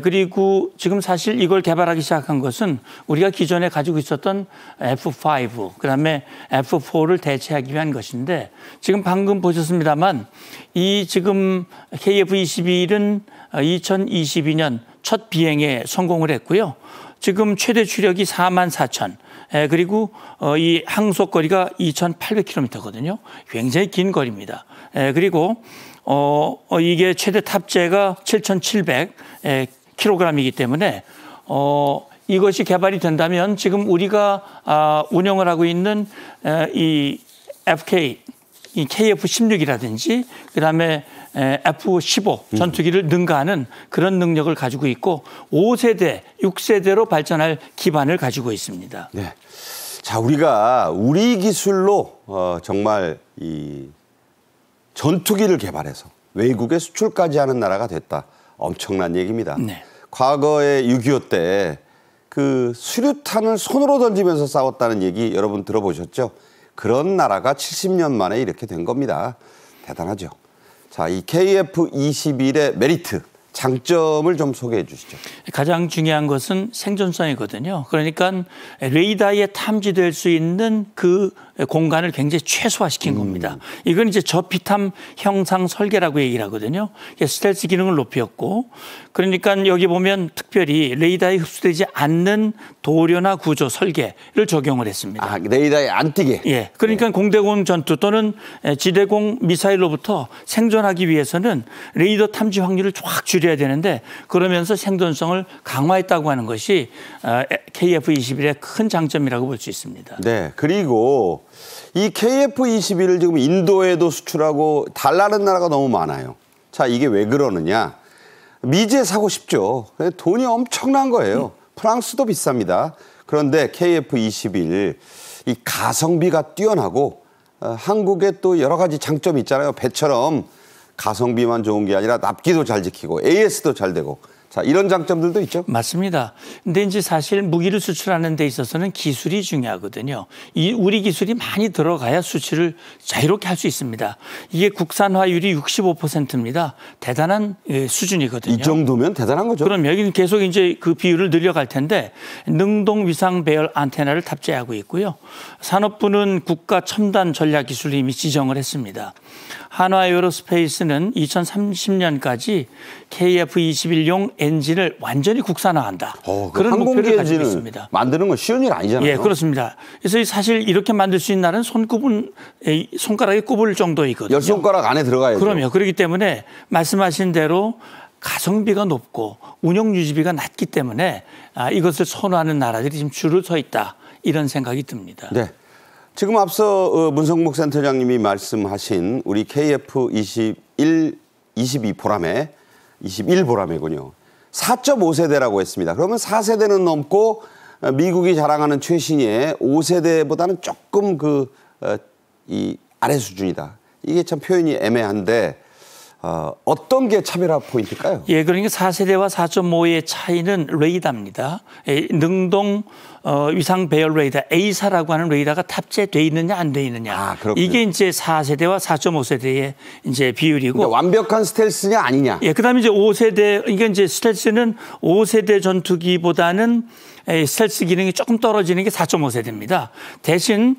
그리고 지금 사실 이걸 개발하기 시작한 것은 우리가 기존에 가지고 있었던 F5, 그다음에 F4를 대체하기 위한 것인데 지금 방금 보셨습니다만 이 지금 KF-21은 2022년 첫 비행에 성공을 했고요. 지금 최대 추력이 44,000. 그리고 이 항속 거리가 2,800km거든요. 굉장히 긴 거리입니다. 그리고 이게 최대 탑재가 7,700kg이기 때문에 이것이 개발이 된다면 지금 우리가 운영을 하고 있는 이 FK, 이 KF-16이라든지 그다음에 F-15 전투기를 능가하는 그런 능력을 가지고 있고 5세대, 6세대로 발전할 기반을 가지고 있습니다. 네. 자, 우리가 우리 기술로 정말 이 전투기를 개발해서 외국에 수출까지 하는 나라가 됐다. 엄청난 얘기입니다. 네. 과거에 6.25 때 그 수류탄을 손으로 던지면서 싸웠다는 얘기 여러분 들어보셨죠? 그런 나라가 70년 만에 이렇게 된 겁니다. 대단하죠. 자, 이 KF-21의 메리트, 장점을 좀 소개해 주시죠. 가장 중요한 것은 생존성이거든요. 그러니까 레이더에 탐지될 수 있는 그 공간을 굉장히 최소화시킨 겁니다. 이건 이제 저피탐 형상 설계라고 얘기를 하거든요. 스텔스 기능을 높였고, 그러니까 여기 보면 특별히 레이더에 흡수되지 않는 도료나 구조 설계를 적용을 했습니다. 아, 레이더에 안 띄게. 예, 그러니까 공대공 전투 또는 지대공 미사일로부터 생존하기 위해서는 레이더 탐지 확률을 확 줄여야 되는데 그러면서 생존성을 강화했다고 하는 것이 KF-21의 큰 장점이라고 볼 수 있습니다. 네, 그리고 이 KF-21을 지금 인도에도 수출하고 달라는 나라가 너무 많아요. 자, 이게 왜 그러느냐? 미제 사고 싶죠. 돈이 엄청난 거예요. 프랑스도 비쌉니다. 그런데 KF-21 이 가성비가 뛰어나고 한국에 또 여러 가지 장점이 있잖아요. 배처럼 가성비만 좋은 게 아니라 납기도 잘 지키고 AS도 잘 되고 자, 이런 장점들도 있죠. 맞습니다. 근데 이제 사실 무기를 수출하는 데 있어서는 기술이 중요하거든요. 우리 기술이 많이 들어가야 수출을 자유롭게 할 수 있습니다. 이게 국산화율이 65%입니다. 대단한 수준이거든요. 이 정도면 대단한 거죠. 그럼 여기는 계속 이제 그 비율을 늘려갈 텐데 능동 위상 배열 안테나를 탑재하고 있고요. 산업부는 국가 첨단 전략 기술을 이미 지정을 했습니다. 한화에어로스페이스는 2030년까지 KF-21용 엔진을 완전히 국산화한다. 그런 목표를 가지고 있습니다. 만드는 건 쉬운 일 아니잖아요. 예, 그렇습니다. 그래서 사실 이렇게 만들 수 있는 날은 손가락에 꼽을 정도이거든요. 10손가락 안에 들어가야죠. 그럼요. 그렇기 때문에 말씀하신 대로 가성비가 높고 운영 유지비가 낮기 때문에 이것을 선호하는 나라들이 지금 줄을 서 있다. 이런 생각이 듭니다. 네. 지금 앞서 문성목 센터장님이 말씀하신 우리 KF-22 보라매, 21 보라매군요. 4.5세대라고 했습니다. 그러면 4세대는 넘고 미국이 자랑하는 최신의 5세대보다는 조금 이 아래 수준이다. 이게 참 표현이 애매한데 어떤 게 차별화 포인트일까요? 예, 그러니까 4세대와 4.5의 차이는 레이더입니다. 능동 위상 배열 레이더 A사라고 하는 레이더가 탑재돼 있느냐 안 돼 있느냐. 이게 이제 4세대와 4.5세대의 이제 비율이고. 그러니까 완벽한 스텔스냐 아니냐. 예, 그다음에 이제 5세대 이게 이제 스텔스는 5세대 전투기보다는 스텔스 기능이 조금 떨어지는 게 4.5세대입니다. 대신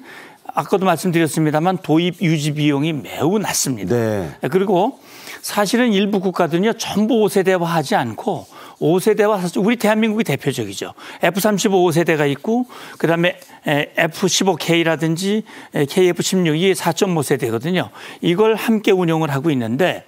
아까도 말씀드렸습니다만 도입 유지 비용이 매우 낮습니다. 네. 그리고 사실은 일부 국가들은요 전부 5세대화하지 않고 5세대와 사실 우리 대한민국이 대표적이죠. F-35 5세대가 있고 그다음에 F-15K라든지 KF-16 이게 4.5세대거든요. 이걸 함께 운용을 하고 있는데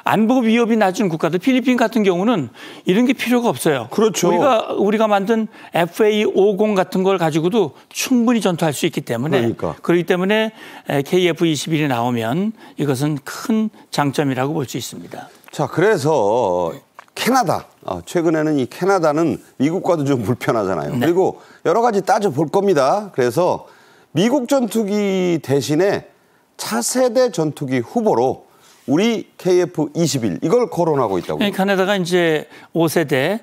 안보 위협이 낮은 국가들 필리핀 같은 경우는 이런 게 필요가 없어요. 그렇죠. 우리가 만든 FA-50 같은 걸 가지고도 충분히 전투할 수 있기 때문에 그렇기 때문에 KF-21이 나오면 이것은 큰 장점이라고 볼 수 있습니다. 자, 그래서 캐나다. 최근에는 이 캐나다는 미국과도 좀 불편하잖아요. 네. 그리고 여러 가지 따져볼 겁니다. 그래서 미국 전투기 대신에 차세대 전투기 후보로 우리 KF-21 이걸 거론하고 있다고요. 캐나다가 이제 5세대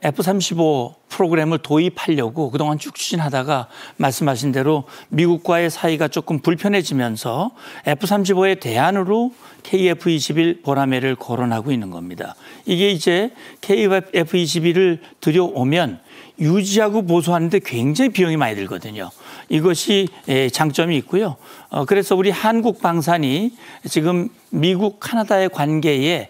F-35 프로그램을 도입하려고 그동안 쭉 추진하다가 말씀하신 대로 미국과의 사이가 조금 불편해지면서 F-35의 대안으로 KF-21 보라매를 거론하고 있는 겁니다. 이게 이제 KF-21을 들여오면 유지하고 보수하는데 굉장히 비용이 많이 들거든요. 이것이 장점이 있고요. 그래서 우리 한국 방산이 지금 미국, 카나다의 관계에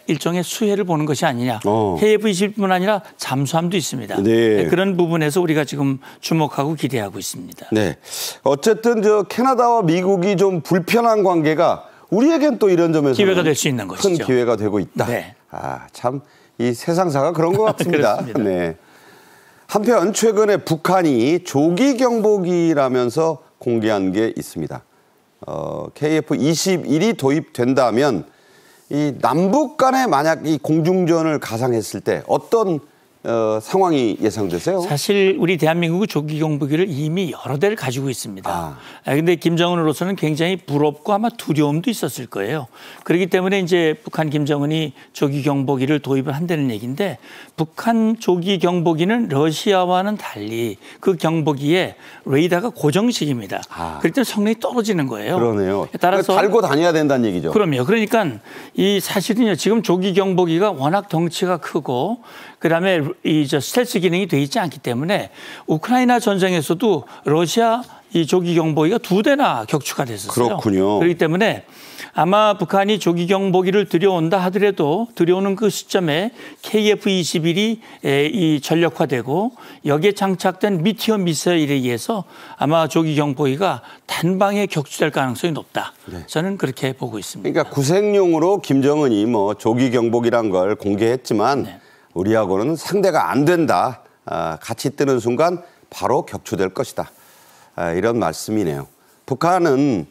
일종의 수혜를 보는 것이 아니냐. KF-21뿐 아니라 잠수함도 있습니다. 네. 그런 부분에서 우리가 지금 주목하고 기대하고 있습니다. 네. 어쨌든 캐나다와 미국이 좀 불편한 관계가 우리에겐 또 이런 점에서 기회가 될 수 있는 것이죠. 큰 기회가 되고 있다. 네. 참 이 세상사가 그런 것 같습니다. 그렇습니다. 네. 한편 최근에 북한이 조기 경보기라면서 공개한 게 있습니다. KF-21이 도입된다면 이 남북 간에 만약 이 공중전을 가상했을 때 어떤 상황이 예상되세요? 사실 우리 대한민국은 조기 경보기를 이미 여러 대를 가지고 있습니다. 그런데 김정은으로서는 굉장히 부럽고 아마 두려움도 있었을 거예요. 그렇기 때문에 이제 북한 김정은이 조기 경보기를 도입을 한다는 얘기인데 북한 조기 경보기는 러시아와는 달리 그 경보기에 레이더가 고정식입니다. 그럴 때 성능이 떨어지는 거예요. 그러네요. 따라서 달고 다녀야 된다는 얘기죠. 그럼요. 그러니까 이 사실은요. 지금 조기 경보기가 워낙 덩치가 크고 그다음에 이 스텔스 기능이 돼 있지 않기 때문에 우크라이나 전쟁에서도 러시아 이 조기 경보기가 2대나 격추가 됐었어요. 그렇군요. 그렇기 때문에 아마 북한이 조기 경보기를 들여온다 하더라도 들여오는 그 시점에 KF-21이 이 전력화되고 여기에 장착된 미티어 미사일에 의해서 아마 조기 경보기가 단방에 격추될 가능성이 높다. 네. 저는 그렇게 보고 있습니다. 그러니까 구색용으로 김정은이 조기 경보기란 걸 공개했지만 네. 우리하고는 상대가 안 된다. 같이 뜨는 순간 바로 격추될 것이다. 이런 말씀이네요. 북한은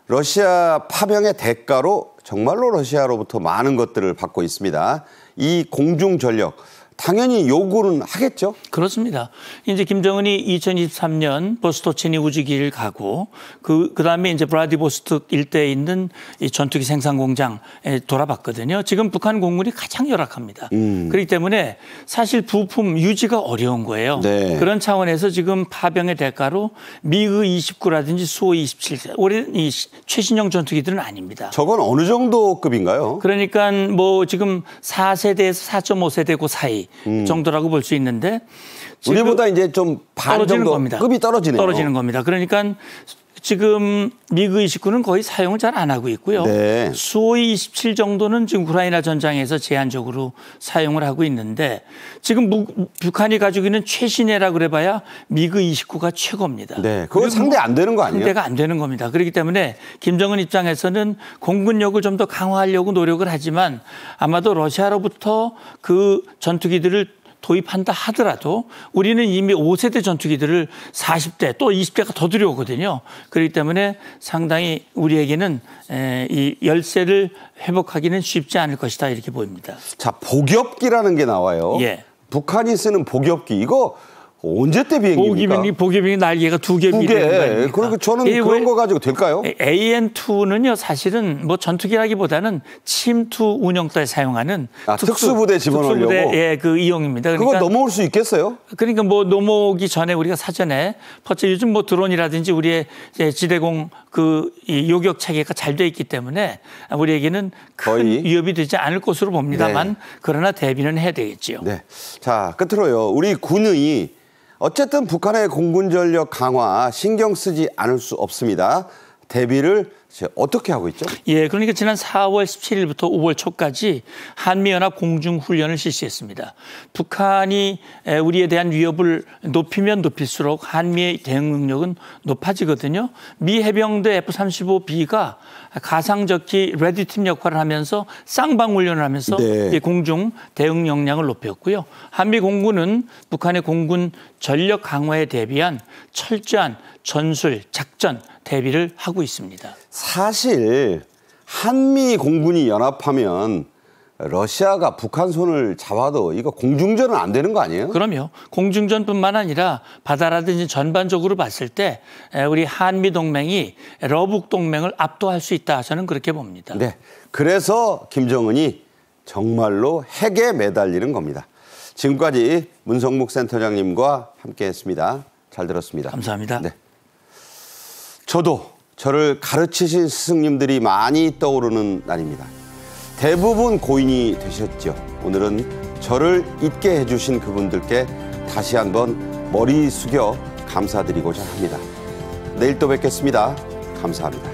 러시아 파병의 대가로 정말로 러시아로부터 많은 것들을 받고 있습니다. 이 공중 전력 당연히 요구는 하겠죠. 그렇습니다. 이제 김정은이 2023년 보스토치니 우주기를 가고 그다음에 이제 브라디보스톡 일대에 있는 이 전투기 생산 공장에 돌아봤거든요. 지금 북한 공군이 가장 열악합니다. 그렇기 때문에 사실 부품 유지가 어려운 거예요. 네. 그런 차원에서 지금 파병의 대가로 미그 29라든지 수호 27 올해 이 최신형 전투기들은 아닙니다. 저건 어느 정도 급인가요? 그러니까 뭐 지금 4세대에서 4.5세대 그 사이 정도라고 볼 수 있는데 우리보다 이제 좀 반 정도 겁니다. 급이 떨어지네요. 떨어지는 겁니다. 그러니까 지금 미그 29는 거의 사용을 잘 안 하고 있고요. 네. 수호이 27 정도는 지금 우크라이나 전장에서 제한적으로 사용을 하고 있는데 지금 북한이 가지고 있는 최신애라 그래봐야 미그 29가 최고입니다. 네, 그건 상대 안 되는 거 아니에요? 상대가 안 되는 겁니다. 그렇기 때문에 김정은 입장에서는 공군력을 좀 더 강화하려고 노력을 하지만 아마도 러시아로부터 그 전투기들을 도입한다 하더라도 우리는 이미 5세대 전투기들을 40대 또 20대가 더 들여오거든요. 그렇기 때문에 상당히 우리에게는 이 열세를 회복하기는 쉽지 않을 것이다 이렇게 보입니다. 자, 복엽기라는 게 나와요. 예. 북한이 쓰는 복엽기 이거 언제 때 비행기입니까? 보기병이 날개가 2개 두 개. 그리고 저는 그런 거 가지고 될까요? AN2는요 사실은 뭐 전투기라기보다는 침투 운영 때 사용하는 특수부대 집어넣으려고. 특수부대 그 이용입니다. 그러니까 그거 넘어올 수 있겠어요? 그러니까 뭐 넘어오기 전에 우리가 사전에 요즘 뭐 드론이라든지 우리의 지대공 이 요격 체계가 잘 돼 있기 때문에 우리에게는 큰 거의 위협이 되지 않을 것으로 봅니다만 네. 그러나 대비는 해야 되겠죠. 네. 자, 끝으로요. 우리 군의 어쨌든 북한의 공군 전력 강화 신경 쓰지 않을 수 없습니다. 대비를 어떻게 하고 있죠? 예, 그러니까 지난 4월 17일부터 5월 초까지 한미연합 공중훈련을 실시했습니다. 북한이 우리에 대한 위협을 높이면 높일수록 한미의 대응 능력은 높아지거든요. 미 해병대 F-35B가 가상적기 레드팀 역할을 하면서 쌍방훈련을 하면서 네. 공중 대응 역량을 높였고요. 한미 공군은 북한의 공군 전력 강화에 대비한 철저한 전술, 작전, 대비를 하고 있습니다. 사실 한미 공군이 연합하면 러시아가 북한 손을 잡아도 이거 공중전은 안 되는 거 아니에요? 그럼요. 공중전뿐만 아니라 바다라든지 전반적으로 봤을 때 우리 한미 동맹이 러북 동맹을 압도할 수 있다. 저는 그렇게 봅니다. 네. 그래서 김정은이 정말로 핵에 매달리는 겁니다. 지금까지 문성목 센터장님과 함께했습니다. 잘 들었습니다. 감사합니다. 네. 저도 저를 가르치신 스승님들이 많이 떠오르는 날입니다. 대부분 고인이 되셨죠. 오늘은 저를 잊게 해주신 그분들께 다시 한번 머리 숙여 감사드리고자 합니다. 내일 또 뵙겠습니다. 감사합니다.